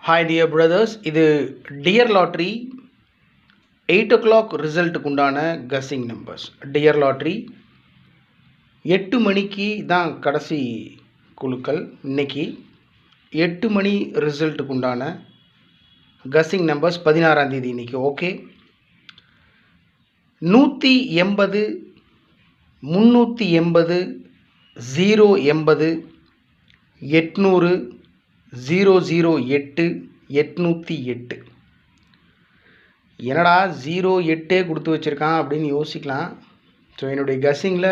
Hi dear brothers, இது dear lottery 8 o'clock ரிசல்ட்டுக்கு உண்டான guessing numbers. Dear lottery 8 மணிக்கு தான் கடைசி குழுக்கள். இன்னைக்கு 8 மணி ரிசல்ட்டுக்கு உண்டான கஸ்ஸிங் நம்பர்ஸ் 16ஆம் தேதி இன்னைக்கு. ஓகே, 180, 380, 080, 800, 008, 808. என்னடா 08 கொடுத்து வச்சுருக்கான் அப்படின்னு யோசிக்கலாம். ஸோ என்னுடைய கஸ்ஸிங்கில்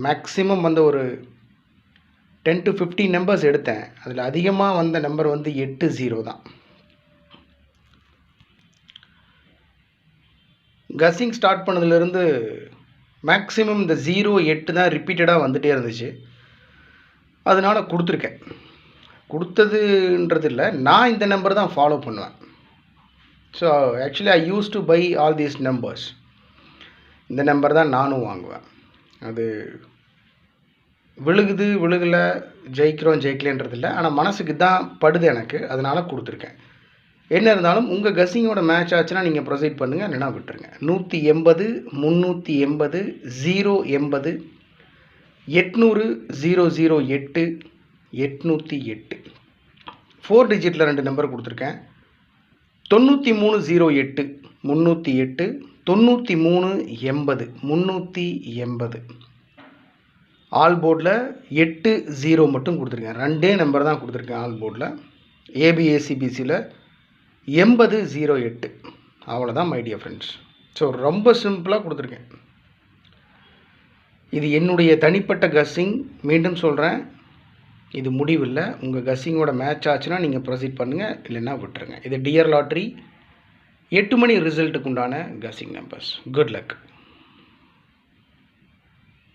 மேக்ஸிமம் வந்து ஒரு 10 to 15 நம்பர்ஸ் எடுத்தேன். அதில் அதிகமாக வந்த நம்பர் வந்து 80 தான். கஸ்ஸிங் ஸ்டார்ட் பண்ணதுலேருந்து மேக்ஸிமம் இந்த 08 தான் ரிப்பீட்டடாக வந்துகிட்டே இருந்துச்சு. அதனால் கொடுத்துருக்கேன். கொடுத்ததுன்றது இல்லை, நான் இந்த நம்பர் தான் ஃபாலோ பண்ணுவேன். So actually I use to buy all these numbers. இந்த நம்பர் தான் நானும் வாங்குவேன். அது விழுகுது விழுகலை, ஜெயிக்கிறோம் ஜெயிக்கலன்றது இல்லை, ஆனால் மனசுக்கு தான் படுது எனக்கு, அதனால் கொடுத்துருக்கேன். என்ன இருந்தாலும் உங்கள் கஸ்ஸிங்கோட மேட்ச் ஆச்சுன்னா நீங்கள் ப்ரொசீட் பண்ணுங்கள், இல்லைனா விட்டுருங்க. 180, 380, 080, 800, 008, 808. 4 டிஜிட்டில் 2 நம்பர் கொடுத்துருக்கேன். 9308, 308, 9380, 380. ஆல் போர்டில் 80 மட்டும் கொடுத்துருக்கேன். 2 நம்பர் தான் கொடுத்துருக்கேன் ஆல் போர்டில். ஏபிஏசிபிசியில் 8008. அவ்வளோதான் மை டியர் ஃப்ரெண்ட்ஸ். ஸோ ரொம்ப சிம்பிளாக கொடுத்துருக்கேன். இது என்னுடைய தனிப்பட்ட கஸ்ஸிங். மீண்டும் சொல்கிறேன், இது முடிவில்லை. உங்கள் கஸ்ஸிங்கோட மேட்ச் ஆச்சுன்னா நீங்கள் ப்ரொசீட் பண்ணுங்கள், இல்லைன்னா விட்டுருங்க. இது டியர் லாட்ரி 8 மணி ரிசல்ட்டுக்கு உண்டான கஸ்ஸிங் நம்பர்ஸ். Good luck.